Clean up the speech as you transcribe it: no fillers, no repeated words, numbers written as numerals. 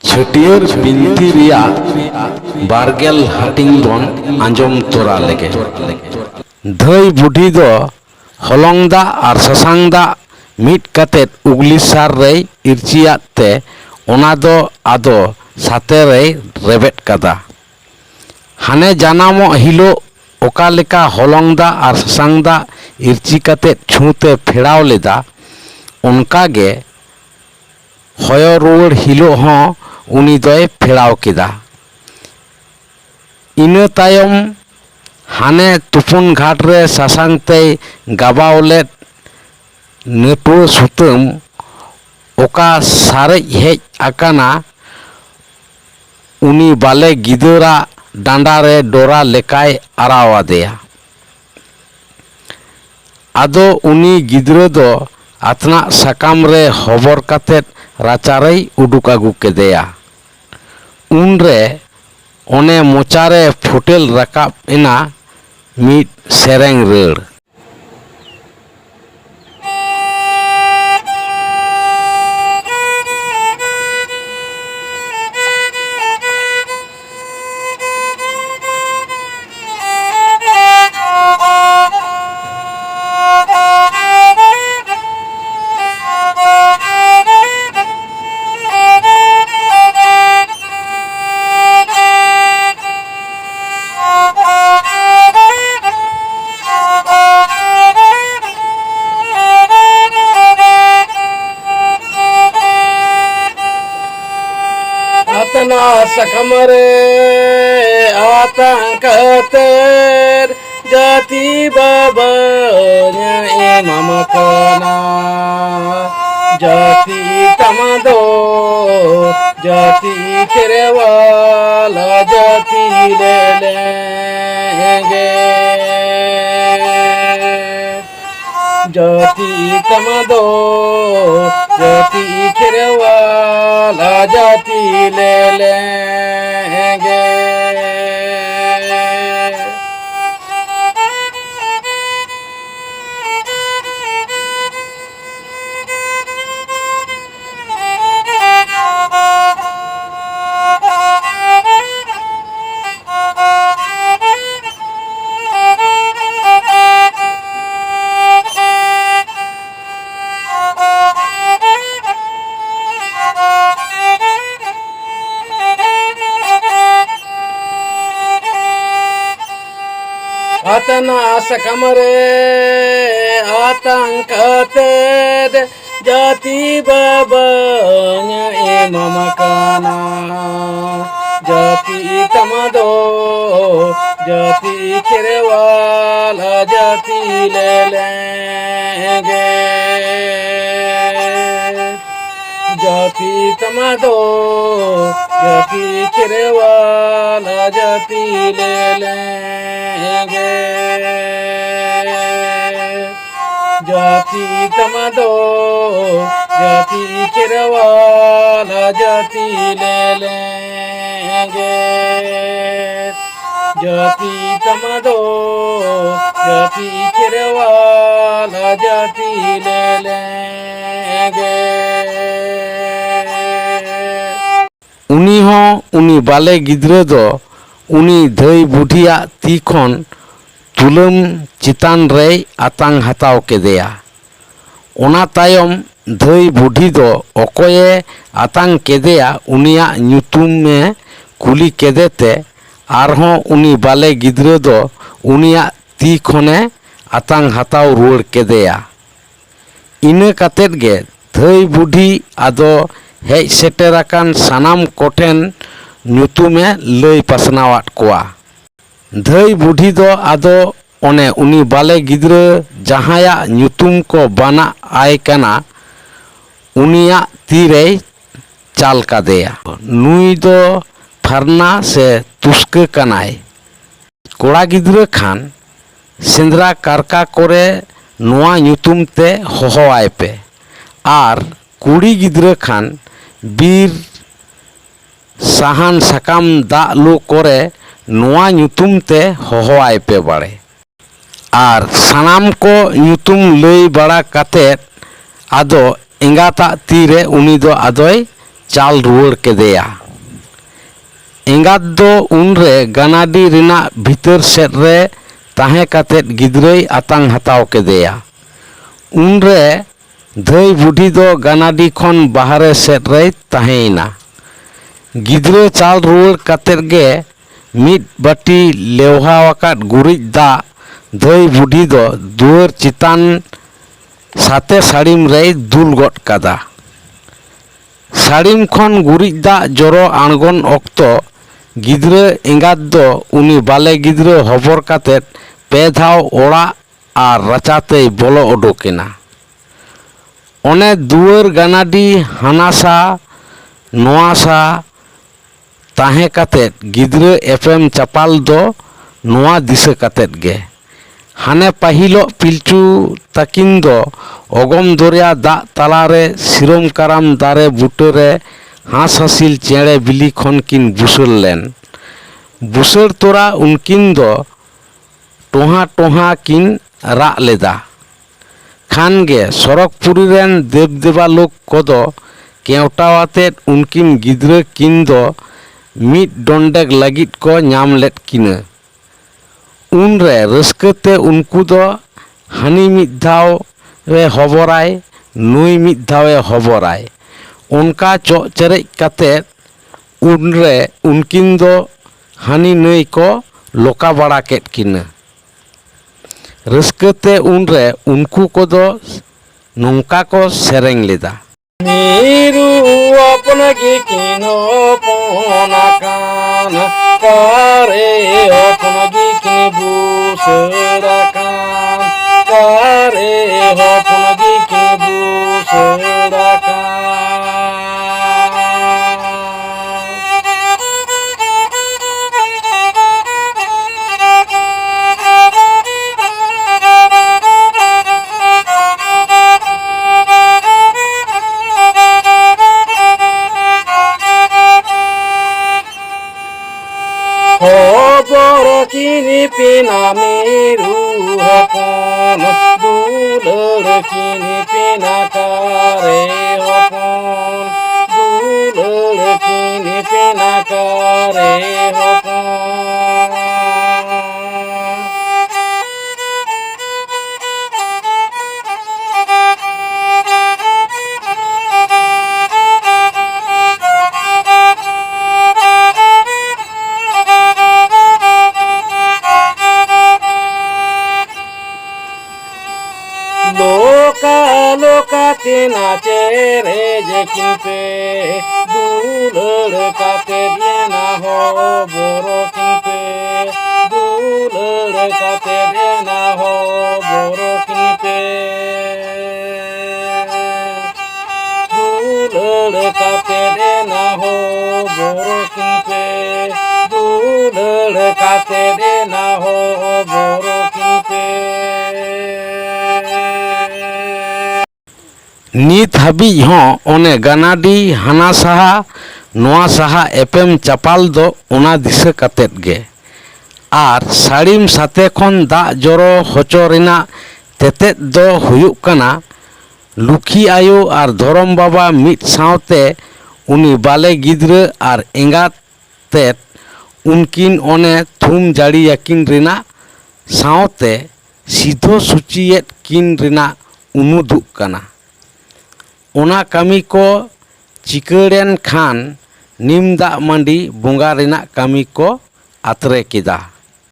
छटियर बिनती रिया बारगेल हाटिंग बन आंजम तोरा लेगे धई बुढ़ी दो हलंग दा और ससांग दा मिट कतेत उगली सार रे इरचियात ते ओना दो आदो साथे रे रेबेट कदा हाने जानामो हिलो ओका लेका हलंग दा और ससांग दा इरची कतेत छूते फेड़ाव लेदा उनका गे हयो रुवर हिलो हों उनी दोय फेड़ाव केदा इना तायम हाने तुपुन घाट रे सासांग ते गाबावलेट नेटुआ सुतम ओका सारे हेज आकाना उनी बाले गिदरा डांडा रे डोरा लेकाय आरावादेया आदो उनी गिदरा दो आतना साकाम रे हबर कातेत राचारे उडुक आगु केदेया उनरे ओने मोचारे फुटेल रकाब इना मिट सेरेंग रेड़ आतना सकमरे आतंकतर जाति बाबा ममकना जाति तमदो जाति केरेवाला जाति ले लेंगे जाति तमदो जाति केरेवाला जाति ले लेंगे आतना सकमरे आतंकतेद जाति बाबा ममकना जाति तमदो जाति केरेवाला जाति ले लेंगे जाति तमदो जाति केरेवाला जाति ले लेंगे जाति तमदो जाति केरेवाला जाति ले लेंगे जाति तमदो जाति केरेवाला जाति ले लेंगे उनी हों उनी बाले गिद्रे दो उनी धई बुढ़िया ती खन तुलम चितान रे आतांग हताव केदेया ओना तायम धई बुढ़ी दो ओकोये आतांग केदेया उनिया ᱧᱩᱛᱩᱢ में कुली केदेते आरहों उनी बाले गिद्रे दो उनिया ती खने आतांग हताव रुड़ केदेया इना कातेत गे धई बुढ़ी आदो हेज सेटेराकान सानाम कोठेन ᱧᱩᱛᱩᱢে लई पासनावाट कोआ धई बुढ़ी दो आदो ओने उनी बाले गिद्रे जहाया ᱧᱩᱛᱩᱢ को बाना आय कना उनिया तीरे चाल कादेया नुई दो फरना से तुस्के कनाय कोड़ा गिद्रे खान सेंद्रा कारका कोरे नोआ ᱧᱩᱛᱩᱢ ते होहोआय पे आर कुड़ी गिद्रे खान बीर साहान साकाम दा लू कोरे नोआ ᱧᱩᱛᱩᱢ ते होहोआय पे बाड़े आर सानाम को ᱧᱩᱛᱩᱢ लई बड़ा कातेत आदो एंगाता तीरे उनी दो आदोय ᱪᱟᱞ ᱨᱩᱣᱟᱹᱲ ᱠᱮᱫᱮᱭᱟ᱾ ᱮᱸᱜᱟᱛ ᱫᱚ ᱩᱱᱨᱮ ᱜᱟᱱᱟᱰᱤ ᱨᱮᱱᱟᱜ ᱵᱷᱤᱛᱟᱹᱨ ᱥᱮᱫ ᱨᱮ ᱛᱟᱦᱮᱸ ᱠᱟᱛᱮᱫ ᱜᱤᱫᱽᱨᱟᱹᱭ ᱟᱛᱟᱝ ᱦᱟᱛᱟᱣ ᱠᱮᱫᱮᱭᱟ᱾ ᱩᱱᱨᱮ ᱫᱷᱟᱹᱭ ᱵᱩᱰᱷᱤ ᱫᱚ ᱜᱟᱱᱟᱰᱤ ᱠᱷᱚᱱ ᱵᱟᱦᱨᱮ ᱥᱮᱫ ᱨᱮᱭ ᱛᱟᱦᱮᱸᱭᱮᱱᱟ᱾ ᱜᱤᱫᱽᱨᱟᱹ ᱪᱟᱞ ᱨᱩᱣᱟᱹᱲ ᱠᱟᱛᱮᱫ ᱜᱮ ᱢᱤᱫ ᱵᱟᱹᱴᱤ ᱞᱮᱣᱦᱟᱣᱟᱠᱟᱫ ᱜᱩᱨᱤᱡ ᱫᱟᱜ ᱫᱷᱟᱹᱭ ᱵᱩᱰᱷᱤ ᱫᱚ ᱫᱩᱣᱟᱹᱨ ᱪᱮᱛᱟᱱ ᱥᱟᱛᱮ ᱥᱟᱹᱲᱤᱢ ᱨᱮᱭ ᱫᱩᱞ ᱜᱚᱫ ᱠᱟᱫᱟ᱾ ᱥᱟᱹᱲᱤᱢ ᱠᱷᱚᱱ ᱜᱩᱨᱤᱡ ᱫᱟᱜ ᱡᱚᱨᱚ ᱟᱬᱜᱚᱱ ᱚᱠᱛᱚ ᱜᱤᱫᱽᱨᱟᱹ ᱮᱸᱜᱟᱛ ᱫᱚ ᱩᱱᱤ ᱵᱟᱞᱮ ᱜᱤᱫᱽᱨᱟᱹ ᱦᱚᱵᱚᱨ ᱠᱟᱛᱮᱫ ᱯᱮ ᱫᱷᱟᱣ ᱚᱲᱟᱜ ᱟᱨ ᱨᱟᱪᱟᱛᱮᱭ ᱵᱚᱞᱚ ᱚᱰᱳᱠᱮᱱᱟ᱾ ᱚᱱᱮ ᱫᱩᱣᱟᱹᱨ ᱜᱟᱱᱟᱰᱤ ᱦᱟᱱᱟᱥᱟ ᱱᱚᱣᱟᱥᱟ ᱛᱟᱦᱮᱸ ᱠᱟᱛᱮᱫ ᱜᱤᱫᱽᱨᱟᱹ ᱮᱯᱮᱢ ᱪᱟᱯᱟᱞ ᱫᱚ ᱱᱚᱣᱟ ᱫᱤᱥᱟᱹ ᱠᱟᱛᱮᱫ ᱜᱮ, ᱦᱟᱱᱮ ᱯᱟᱹᱦᱤᱞᱚᱜ ᱯᱤᱞᱪᱩ ᱛᱟᱹᱠᱤᱱ ᱫᱚ ᱚᱜᱚᱢ ᱫᱚᱨᱭᱟ ᱫᱟᱜ ᱛᱟᱞᱟᱨᱮ ᱥᱤᱨᱚᱢ ᱠᱟᱨᱟᱢ ᱫᱟᱨᱮ ᱵᱩᱴᱟᱹᱨᱮ ᱦᱟᱸᱥᱼᱦᱟᱸᱥᱤᱞ ᱪᱮᱬᱮ ᱵᱤᱞᱤ ᱠᱷᱚᱱ ᱠᱤᱱ ᱵᱩᱥᱟᱹᱲ ᱞᱮᱱ᱾ ᱵᱩᱥᱟᱹᱲ ᱛᱚᱨᱟ ᱩᱱᱠᱤᱱ ᱫᱚ ᱴᱚᱦᱟ ᱴᱚᱦᱟ ᱠᱤᱱ ᱨᱟᱜ ᱞᱮᱫᱟ᱾ ᱠᱷᱟᱱ ᱜᱮ ᱥᱚᱨᱚᱜᱽᱯᱩᱨᱤ ᱨᱮᱱ ᱫᱮᱵᱽᱫᱮᱵᱟᱞᱳᱠ ᱠᱚᱫᱚ ᱠᱮᱣᱴᱟᱣᱟᱛᱮᱫ ᱩᱱᱠᱤᱱ ᱜᱤᱫᱽᱨᱟᱹ ᱠᱤᱱ ᱫᱚ ᱢᱤᱫ ᱰᱚᱸᱰᱮᱠ ᱞᱟᱹᱜᱤᱫ ᱠᱚ ᱧᱟᱢ ᱞᱮᱫ ᱠᱤᱱᱟᱹ᱾ ᱩᱱᱨᱮ ᱨᱟᱹᱥᱠᱟᱹᱛᱮ ᱩᱱᱠᱩ ᱫᱚ ᱦᱟᱹᱱᱤ ᱢᱤᱫ ᱫᱷᱟᱣᱮ ᱦᱚᱵᱚᱨᱟᱭ, ᱱᱩᱭ ᱢᱤᱫ ᱫᱷᱟᱣᱮ ᱦᱚᱵᱚᱨᱟᱭ, ᱚᱱᱠᱟ ᱪᱚᱜ ᱪᱮᱨᱮᱡ ᱠᱟᱛᱮᱫ ᱩᱱᱨᱮ ᱩᱱᱠᱤᱱ ᱫᱚ ᱦᱟᱹᱱᱤ ᱱᱟᱹᱭ ko ᱞᱚᱠᱟ ᱵᱟᱲᱟ ᱠᱮᱫ ᱠᱤᱱᱟᱹ᱾ ᱨᱟᱹᱥᱠᱟᱹᱛᱮ ᱩᱱᱨᱮ ᱩᱱᱠᱩ ᱠᱚᱫᱚ ᱱᱚᱝᱠᱟ ᱠᱚ ᱥᱮᱨᱮᱧ ᱞᱮᱫᱟ᱾ ᱢᱤᱨᱩ ᱦᱚᱯᱚᱱ ᱜᱮᱠᱤᱱ ᱦᱚᱯᱚᱱ ᱟᱠᱟᱱ, ᱠᱟᱨᱮ ᱦᱚᱯᱚᱱ ᱜᱮᱠᱤᱱ ᱵᱩᱥᱟᱹᱲ ᱟᱠᱟᱱ, ᱠᱟᱨᱮ ᱦᱚᱯᱚᱱ ᱜᱮᱠᱤᱱ ᱵᱩᱥᱟᱹᱲ ᱟᱠᱟᱱ᱾ খবর কিনিপিনা মেরু হপন, দুলর কিনিপিনা কারে হপন, দুলর কিনিপিনা কারে হপন। লোকা লোকাতে নাচে রে যে কিনপে, দুলর কাতে দিয়ে না হবর কিনপে, দুলর কাতে দিয়ে না হবর কিনপে, দুলর কাতে দিয়ে না হবর কিনপে, দুলর কাতে দিয়ে না হবর কিনপে। ᱱᱤᱛ ᱦᱟᱹᱵᱤᱡ ᱦᱚᱸ ᱚᱱᱮ ᱜᱟᱱᱟᱰᱤ ᱦᱟᱱᱟ ᱥᱟᱦᱟ ᱱᱚᱣᱟ ᱥᱟᱦᱟ ᱮᱯᱮᱢ ᱪᱟᱯᱟᱞ ᱫᱚ ᱚᱱᱟ ᱫᱤᱥᱟᱹ ᱠᱟᱛᱮᱫ ᱜᱮ᱾ ᱟᱨ ᱥᱟᱹᱲᱤᱢ ᱥᱟᱛᱮ ᱠᱷᱚᱱ ᱫᱟᱜ ᱡᱚᱨᱚ ᱦᱚᱪᱚ ᱨᱮᱱᱟᱜ ᱛᱮᱛᱮᱫ ᱫᱚ ᱦᱩᱭᱩᱜ ᱠᱟᱱᱟ ᱞᱩᱠᱷᱤ ᱟᱭᱳ ᱟᱨ ᱫᱷᱚᱨᱚᱢ ᱵᱟᱵᱟ ᱢᱤᱫ ᱥᱟᱶᱛᱮ ᱩᱱᱤ ᱵᱟᱞᱮ ᱜᱤᱫᱽᱨᱟᱹ ᱟᱨ ᱮᱸᱜᱟᱛ ᱛᱮᱫ ᱩᱱᱠᱤᱱ ᱚᱱᱮ ᱛᱷᱩᱢ ᱡᱟᱹᱲᱤᱭᱟᱠᱤᱱ ᱨᱮᱱᱟᱜ ᱥᱟᱶᱛᱮ ᱥᱤᱫᱷᱟᱹ ᱥᱩᱪᱤᱭᱮᱫ ᱠᱤᱱ ᱨᱮᱱᱟᱜ ᱩᱱᱩᱫᱩᱜ ᱠᱟᱱᱟ᱾ ᱚᱱᱟ ᱠᱟᱹᱢᱤ ᱠᱚ ᱪᱤᱠᱟᱹᱲᱮᱱ ᱠᱷᱟᱱ ᱱᱤᱢ ᱫᱟᱜ ᱢᱟᱹᱰᱤ ᱵᱚᱸᱜᱟ ᱨᱮᱱᱟᱜ ᱠᱟᱹᱢᱤ ᱠᱚ ᱟᱛᱨᱮ ᱠᱮᱫᱟ᱾